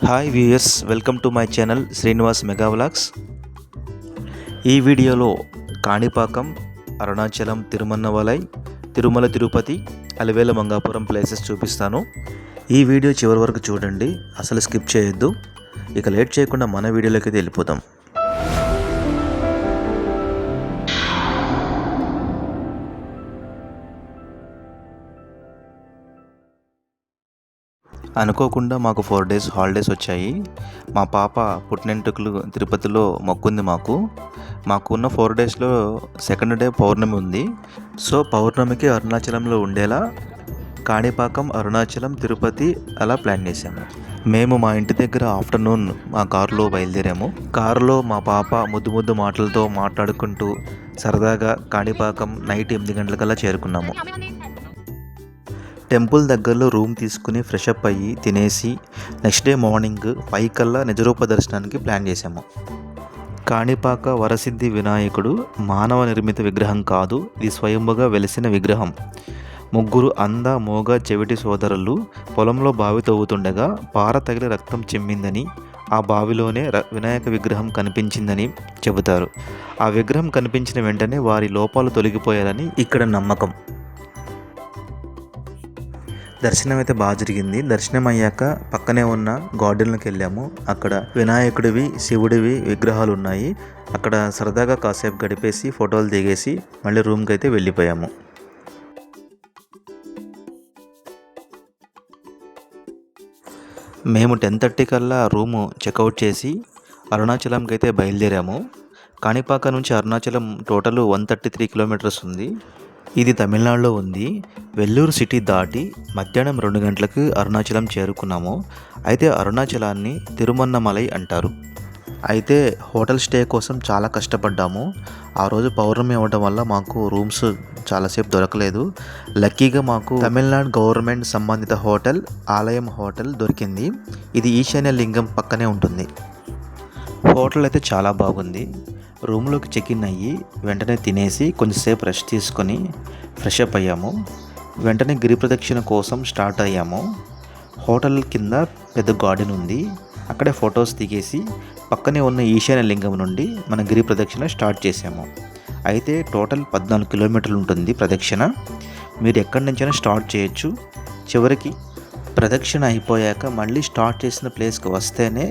Hi viewers, welcome to my channel Srinivas mega vlogs. ఈ వీడియోలో Kanipakam, Arunachalam, తిరుమన్నవలై, Tirumala Tirupati, Alivela Mangapuram places చూపిస్తాను. ఈ వీడియో చివరి వరకు చూడండి, అసలు స్కిప్ చేయొద్దు. ఇక లేట్ చేయకుండా మన వీడియోలోకి వెళ్ళిపోదాం. అనుకోకుండా మాకు 4 days హాలిడేస్ వచ్చాయి. మా పాప పుట్టినెంటుకలు తిరుపతిలో మొక్కుంది. మాకున్న 4 daysలో సెకండ్ డే పౌర్ణమి ఉంది. సో పౌర్ణమికి అరుణాచలంలో ఉండేలా కాణిపాకం, అరుణాచలం, తిరుపతి అలా ప్లాన్ చేశాము. మేము మా ఇంటి దగ్గర ఆఫ్టర్నూన్ మా కారులో బయలుదేరాము. కారులో మా పాప ముద్దు మాటలతో మాట్లాడుకుంటూ సరదాగా కాణిపాకం నైట్ 8 గంటలకల్లా చేరుకున్నాము. టెంపుల్ దగ్గరలో రూమ్ తీసుకుని ఫ్రెష్ అప్ అయ్యి తినేసి నెక్స్ట్ డే మార్నింగ్ 5 కల్లా నిజరూప దర్శనానికి ప్లాన్ చేశాము. కాణిపాక వరసిద్ధి వినాయకుడు మానవ నిర్మిత విగ్రహం కాదు, ఇది స్వయంభుగా వెలిసిన విగ్రహం. ముగ్గురు అంద, మోగ, చెవిటి సోదరులు పొలంలో బావి తవ్వుతుండగా పార తగిలి రక్తం చిమ్మిందని, ఆ బావిలోనే వినాయక విగ్రహం కనిపించిందని చెబుతారు. ఆ విగ్రహం కనిపించిన వెంటనే వారి లోపాలు తొలగిపోయారని ఇక్కడ నమ్మకం. దర్శనం అయితే బాగా జరిగింది. దర్శనం అయ్యాక పక్కనే ఉన్న గార్డెన్లోకి వెళ్ళాము. అక్కడ వినాయకుడివి, శివుడివి విగ్రహాలు ఉన్నాయి. అక్కడ సరదాగా కాసేపు గడిపేసి ఫోటోలు దిగేసి మళ్ళీ రూమ్కి అయితే వెళ్ళిపోయాము. మేము 10:30 కల్లా రూము చెక్అవుట్ చేసి అరుణాచలంకి అయితే బయలుదేరాము. కాణిపాక నుంచి అరుణాచలం టోటల్ 133 కిలోమీటర్స్ ఉంది. ఇది తమిళనాడులో ఉంది. వెల్లూరు సిటీ దాటి మధ్యాహ్నం 2 గంటలకు అరుణాచలం చేరుకున్నాము. అయితే అరుణాచలాన్ని తిరుమన్నమలై అంటారు. అయితే హోటల్ స్టే కోసం చాలా కష్టపడ్డాము. ఆ రోజు పౌర్ణమి అవ్వడం వల్ల మాకు రూమ్స్ చాలాసేపు దొరకలేదు. లక్కీగా మాకు తమిళనాడు గవర్నమెంట్ సంబంధిత హోటల్ ఆలయం హోటల్ దొరికింది. ఇది ఈశాన్య లింగం పక్కనే ఉంటుంది. హోటల్ అయితే చాలా బాగుంది. రూమ్లోకి చెక్ఇన్ అయ్యి వెంటనే తినేసి కొంచెంసేపు రెస్ట్ తీసుకొని ఫ్రెష్ అప్ అయ్యాము. వెంటనే గిరి ప్రదక్షిణ కోసం స్టార్ట్ అయ్యాము. హోటల్ కింద పెద్ద గార్డెన్ ఉంది. అక్కడే ఫొటోస్ దిగేసి పక్కనే ఉన్న ఈశాన్య లింగం నుండి మన గిరి ప్రదక్షిణ స్టార్ట్ చేసాము. అయితే టోటల్ 14 కిలోమీటర్లు ఉంటుంది ప్రదక్షిణ. మీరు ఎక్కడి నుంచైనా స్టార్ట్ చేయొచ్చు. చివరికి ప్రదక్షిణ అయిపోయాక మళ్ళీ స్టార్ట్ చేసిన ప్లేస్కి వస్తేనే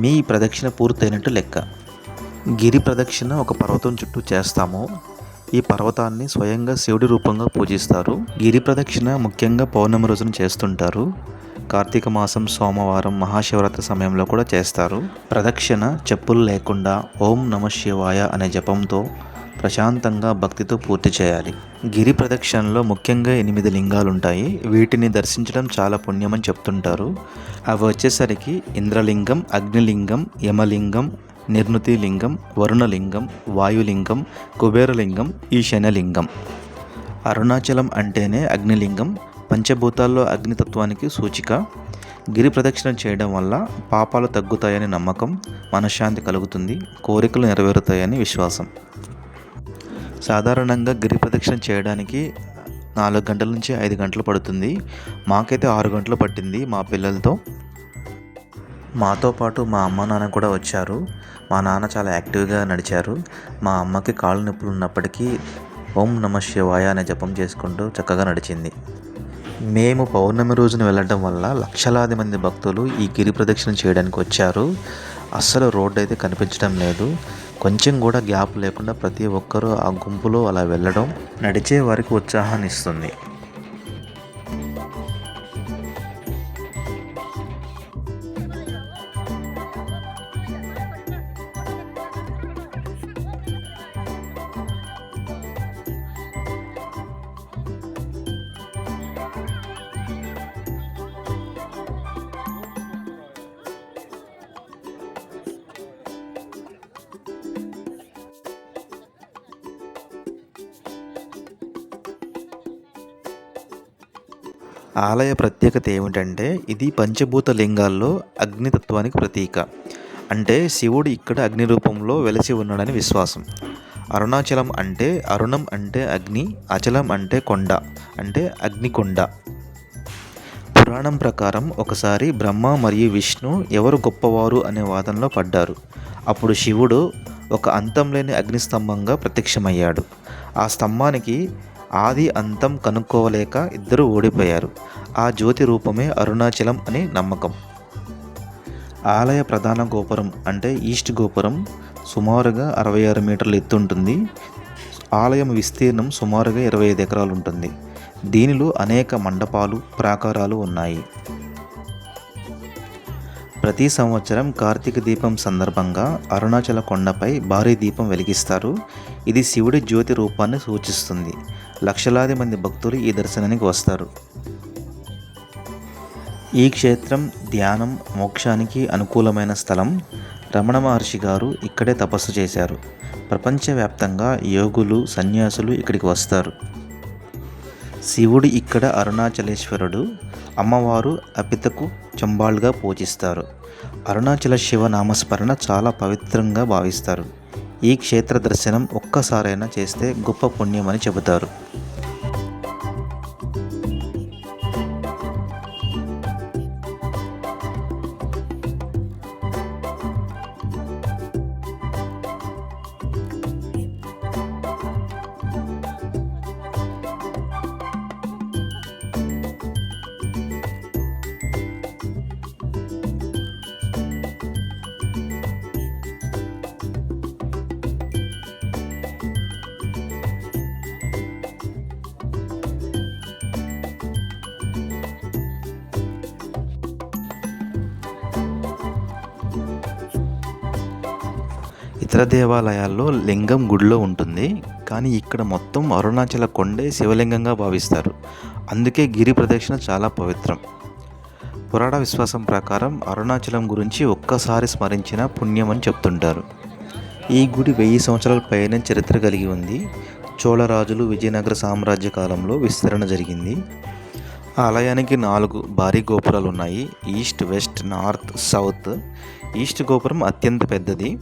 మీ ప్రదక్షిణ పూర్తయినట్టు లెక్క. గిరి ప్రదక్షిణ ఒక పర్వతం చుట్టూ చేస్తాము. ఈ పర్వతాన్ని స్వయంగా శివుడి రూపంగా పూజిస్తారు. గిరి ప్రదక్షిణ ముఖ్యంగా పౌర్ణమి రోజున చేస్తుంటారు. కార్తీక మాసం సోమవారం, మహాశివరాత్రి సమయంలో కూడా చేస్తారు. ప్రదక్షిణ చెప్పులు లేకుండా ఓం నమః శివాయ అనే జపంతో ప్రశాంతంగా భక్తితో పూర్తి చేయాలి. గిరి ప్రదక్షిణలో ముఖ్యంగా 8 లింగాలు ఉంటాయి. వీటిని దర్శించడం చాలా పుణ్యమని చెప్తుంటారు. అవి వచ్చేసరికి ఇంద్రలింగం, అగ్నిలింగం, యమలింగం, నిర్నుతి లింగం, వరుణలింగం, వాయులింగం, కుబేరలింగం, ఈశాన్యలింగం. అరుణాచలం అంటేనే అగ్నిలింగం. పంచభూతాల్లో అగ్నితత్వానికి సూచిక. గిరి ప్రదక్షిణ చేయడం వల్ల పాపాలు తగ్గుతాయని నమ్మకం, మనశ్శాంతి కలుగుతుంది, కోరికలు నెరవేరుతాయని విశ్వాసం. సాధారణంగా గిరి ప్రదక్షిణ చేయడానికి 4 గంటల నుంచి 5 గంటలు పడుతుంది. మాకైతే 6 గంటలు పట్టింది మా పిల్లలతో. మాతో పాటు మా అమ్మ నాన్న కూడా వచ్చారు. మా నాన్న చాలా యాక్టివ్గా నడిచారు. మా అమ్మకి కాళ్ళు నొప్పులు ఉన్నప్పటికీ ఓం నమః శివాయ అనే జపం చేసుకుంటూ చక్కగా నడిచింది. మేము పౌర్ణమి రోజున వెళ్ళడం వల్ల లక్షలాది మంది భక్తులు ఈ గిరి ప్రదక్షిణ చేయడానికి వచ్చారు. అస్సలు రోడ్డు అయితే కనిపించడం లేదు. కొంచెం కూడా గ్యాప్ లేకుండా ప్రతి ఒక్కరూ ఆ గుంపులో అలా వెళ్ళడం నడిచే వారికి ఉత్సాహాన్ని ఇస్తుంది. ఆలయ ప్రత్యేకత ఏమిటంటే ఇది పంచభూత లింగాల్లో అగ్నితత్వానికి ప్రతీక. అంటే శివుడు ఇక్కడ అగ్ని రూపంలో వెలిసి ఉన్నాడని విశ్వాసం. అరుణాచలం అంటే అరుణం అంటే అగ్ని, అచలం అంటే కొండ అంటే అగ్నికొండ. పురాణం ప్రకారం ఒకసారి బ్రహ్మ మరియు విష్ణు ఎవరు గొప్పవారు అనే వాదనలో పడ్డారు. అప్పుడు శివుడు ఒక అంతం లేని అగ్నిస్తంభంగా ప్రత్యక్షమయ్యాడు. ఆ స్తంభానికి ఆది అంతం కనుక్కోలేక ఇద్దరు ఓడిపోయారు. ఆ జ్యోతి రూపమే అరుణాచలం అని నమ్మకం. ఆలయ ప్రధాన గోపురం అంటే ఈస్ట్ గోపురం సుమారుగా 66 మీటర్ల ఎత్తు ఉంటుంది. ఆలయం విస్తీర్ణం సుమారుగా 25 ఎకరాలు ఉంటుంది. దీనిలో అనేక మండపాలు, ప్రాకారాలు ఉన్నాయి. ప్రతి సంవత్సరం కార్తీక దీపం సందర్భంగా అరుణాచల కొండపై భారీ దీపం వెలిగిస్తారు. ఇది శివుడి జ్యోతి రూపాన్ని సూచిస్తుంది. లక్షలాది మంది భక్తులు ఈ దర్శనానికి వస్తారు. ఈ క్షేత్రం ధ్యానం, మోక్షానికి అనుకూలమైన స్థలం. రమణ మహర్షి గారు ఇక్కడే తపస్సు చేశారు. ప్రపంచవ్యాప్తంగా యోగులు, సన్యాసులు ఇక్కడికి వస్తారు. శివుడు ఇక్కడ అరుణాచలేశ్వరుడు, అమ్మవారు అపితకు చంబాల్గా పూజిస్తారు. అరుణాచల శివ నామస్మరణ చాలా పవిత్రంగా భావిస్తారు. ఈ క్షేత్ర దర్శనం ఒక్కసారైనా చేస్తే గొప్ప పుణ్యమని చెబుతారు. ఇతర దేవాలయాల్లో లింగం గుడిలో ఉంటుంది, కానీ ఇక్కడ మొత్తం అరుణాచల కొండే శివలింగంగా భావిస్తారు. అందుకే గిరి ప్రదక్షిణ చాలా పవిత్రం. పురాణ విశ్వాసం ప్రకారం అరుణాచలం గురించి ఒక్కసారి స్మరించిన పుణ్యం అని చెప్తుంటారు. ఈ గుడి 1000 సంవత్సరాల పైన చరిత్ర కలిగి ఉంది. చోళరాజులు, విజయనగర సామ్రాజ్య కాలంలో విస్తరణ జరిగింది. ఆలయానికి 4 భారీ గోపురాలు ఉన్నాయి. East, west, north, south. East గోపురం అత్యంత పెద్దది.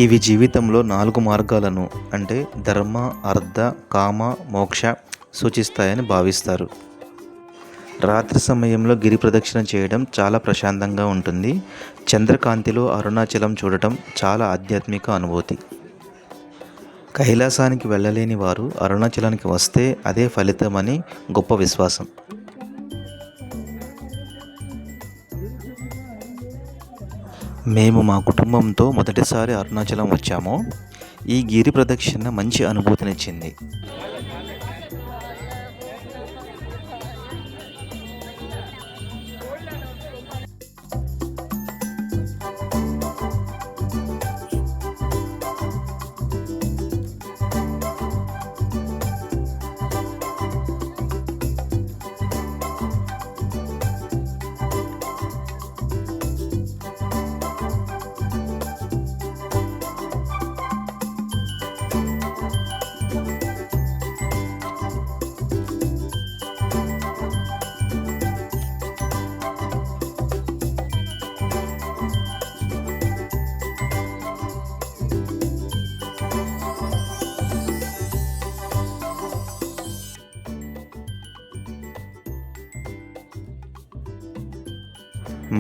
ఇవి జీవితంలో 4 మార్గాలను అంటే ధర్మ, అర్థ, కామ, మోక్ష సూచిస్తాయని భావిస్తారు. రాత్రి సమయంలో గిరి ప్రదక్షిణ చేయడం చాలా ప్రశాంతంగా ఉంటుంది. చంద్రకాంతిలో అరుణాచలం చూడటం చాలా ఆధ్యాత్మిక అనుభూతి. కైలాసానికి వెళ్ళలేని వారు అరుణాచలానికి వస్తే అదే ఫలితమని గొప్ప విశ్వాసం. మేము మా కుటుంబంతో మొదటిసారి అరుణాచలం వచ్చాము. ఈ గిరి ప్రదక్షిణ మంచి అనుభూతినిచ్చింది.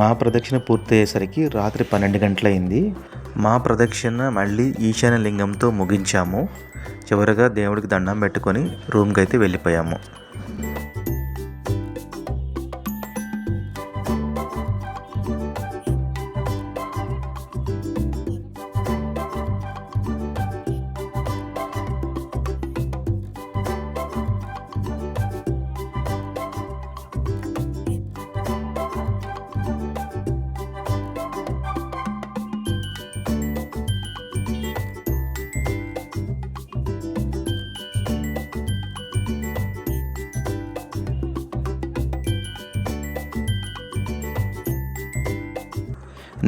మా ప్రదక్షిణ పూర్తయ్యేసరికి రాత్రి 12 గంటలైంది. మా ప్రదక్షిణ మళ్ళీ ఈశాన్య లింగంతో ముగించాము. చివరిగా దేవుడికి దండం పెట్టుకొని రూమ్కి అయితే వెళ్ళిపోయాము.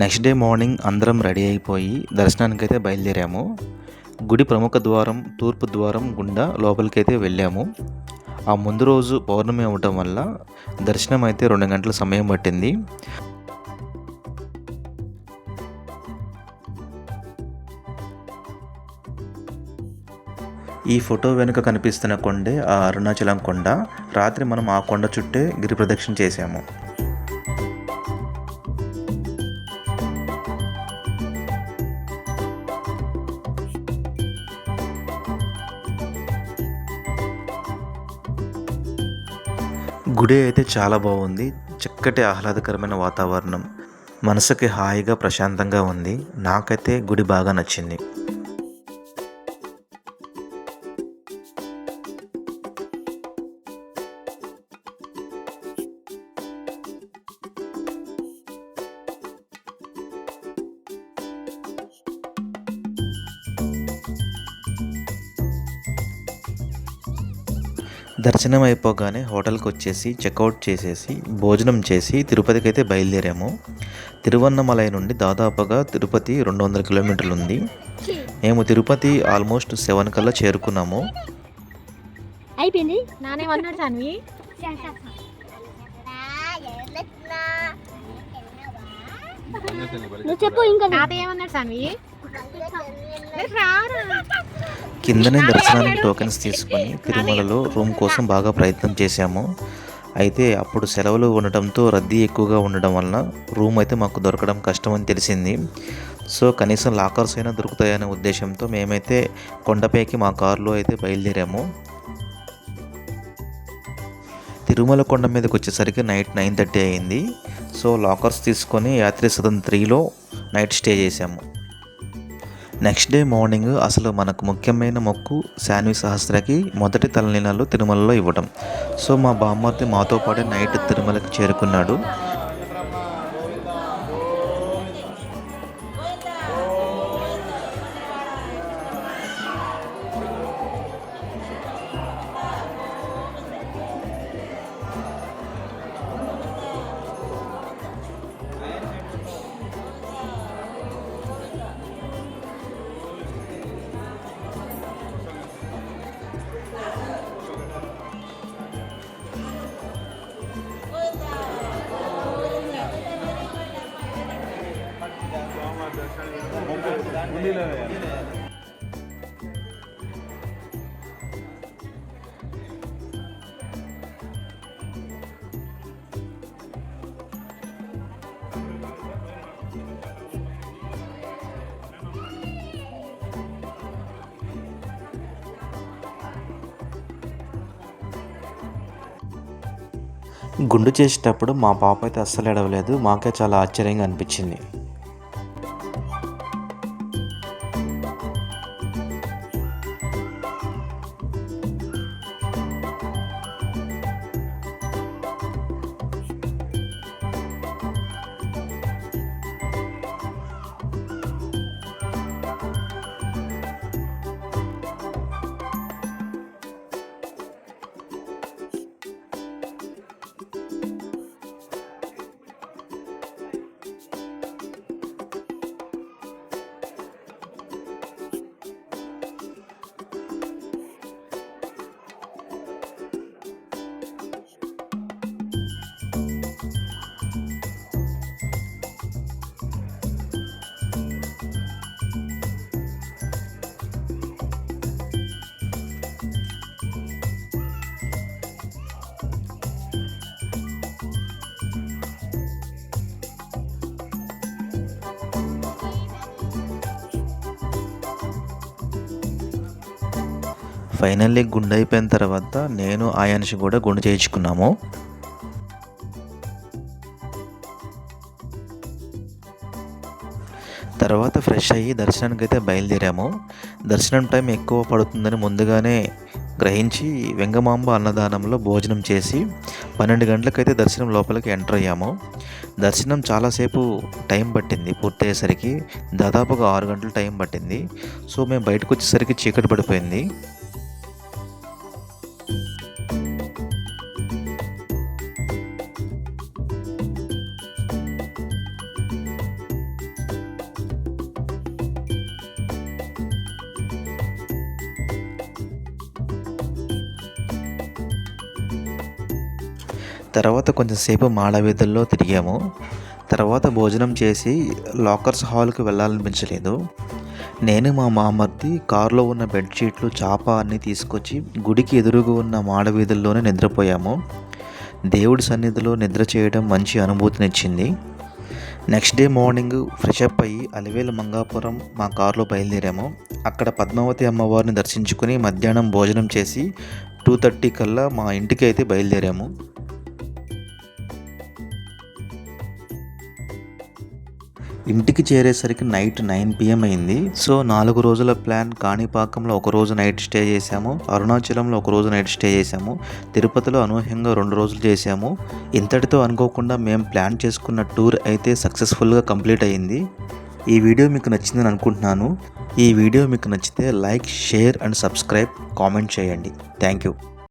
నెక్స్ట్ డే మార్నింగ్ అందరం రెడీ అయిపోయి దర్శనానికి అయితే బయలుదేరాము. గుడి ప్రముఖ ద్వారం, తూర్పు ద్వారం గుండా లోపలికైతే వెళ్ళాము. ఆ ముందు రోజు పౌర్ణమి అవ్వటం వల్ల దర్శనం అయితే 2 గంటల సమయం పట్టింది. ఈ ఫోటో వెనుక కనిపిస్తున్న కొండే ఆ అరుణాచలం కొండ. రాత్రి మనం ఆ కొండ చుట్టే గిరి ప్రదక్షిణ చేశాము. గుడి అయితే చాలా బాగుంది. చక్కటి ఆహ్లాదకరమైన వాతావరణం. మనసుకి హాయిగా ప్రశాంతంగా ఉంది. నాకైతే గుడి బాగా నచ్చింది. దర్శనం అయిపోగానే హోటల్కి వచ్చేసి చెక్అవుట్ చేసేసి భోజనం చేసి తిరుపతికి అయితే బయలుదేరాము. తిరువన్నమలై నుండి దాదాపుగా తిరుపతి 200 కిలోమీటర్లు ఉంది. మేము తిరుపతి ఆల్మోస్ట్ 7 కల్లా చేరుకున్నాము. అయిపోయింది నానేమన్నాడు సాన్వి. నువ్వు చెప్పు ఇంకా తాతయ్య ఏమన్నాడు సాన్వి. కిందనే దర్శనానికి టోకెన్స్ తీసుకొని తిరుమలలో రూమ్ కోసం బాగా ప్రయత్నం చేశాము. అయితే అప్పుడు సెలవులు ఉండటంతో రద్దీ ఎక్కువగా ఉండడం వలన రూమ్ అయితే మాకు దొరకడం కష్టమని తెలిసింది. సో కనీసం లాకర్స్ అయినా దొరుకుతాయనే ఉద్దేశంతో మేమైతే కొండపైకి మా కారులో అయితే బయలుదేరాము. తిరుమల కొండ మీదకి వచ్చేసరికి నైట్ 9:30 అయింది. సో లాకర్స్ తీసుకొని యాత్రి సదన్ 3లో నైట్ స్టే చేశాము. నెక్స్ట్ డే మార్నింగ్ అసలు మనకు ముఖ్యమైన మొక్కు శాన్వి సహస్రకి మొదటి తలనీలాలు తిరుమలలో ఇవ్వడం. సో మా బామ్మర్ది మాతో పాటు నైట్ తిరుమలకి చేరుకున్నాడు. గుండు చేసేటప్పుడు మా పాప అయితే అస్సలు ఎడవలేదు. మాకే చాలా ఆశ్చర్యంగా అనిపించింది. ఫైనల్లీ గుండు అయిపోయిన తర్వాత నేను ఆయాన్షి కూడా గుండు చేయించుకున్నాము. తర్వాత ఫ్రెష్ అయ్యి దర్శనానికి అయితే బయలుదేరాము. దర్శనం టైం ఎక్కువ పడుతుందని ముందుగానే గ్రహించి వెంగమాంబ అన్నదానంలో భోజనం చేసి 12 గంటలకైతే దర్శనం లోపలికి ఎంటర్ అయ్యాము. దర్శనం చాలాసేపు టైం పట్టింది. పూర్తయ్యేసరికి దాదాపుగా 6 గంటలు టైం పట్టింది. సో మేము బయటకు వచ్చేసరికి చీకటి పడిపోయింది. తర్వాత కొంచెంసేపు మాడ వీధుల్లో తిరిగాము. తర్వాత భోజనం చేసి లాకర్స్ హాల్కి వెళ్ళాలనిపించలేదు. నేను మా మామర్ది కారులో ఉన్న బెడ్షీట్లు చాప అన్నీ తీసుకొచ్చి గుడికి ఎదురుగా ఉన్న మాడవీధుల్లోనే నిద్రపోయాము. దేవుడి సన్నిధిలో నిద్ర చేయడం మంచి అనుభూతినిచ్చింది. Next day morning fresh up అయ్యి అలివేలు మంగాపురం మా కారులో బయలుదేరాము. అక్కడ పద్మావతి అమ్మవారిని దర్శించుకుని మధ్యాహ్నం భోజనం చేసి 2:30 కల్లా మా ఇంటికి అయితే బయలుదేరాము. ఇంటికి చేరేసరికి నైట్ 9 PM అయింది. సో 4 రోజుల ప్లాన్ కాణిపాకంలో ఒక రోజు నైట్ స్టే చేశాము, అరుణాచలంలో ఒక రోజు నైట్ స్టే చేశాము, తిరుపతిలో అనూహ్యంగా 2 రోజులు చేశాము. ఇంతటితో అనుకోకుండా మేము ప్లాన్ చేసుకున్న టూర్ అయితే సక్సెస్ఫుల్గా కంప్లీట్ అయ్యింది. ఈ వీడియో మీకు నచ్చిందని అనుకుంటున్నాను. ఈ వీడియో మీకు నచ్చితే like, share and subscribe, comment చేయండి. Thank you.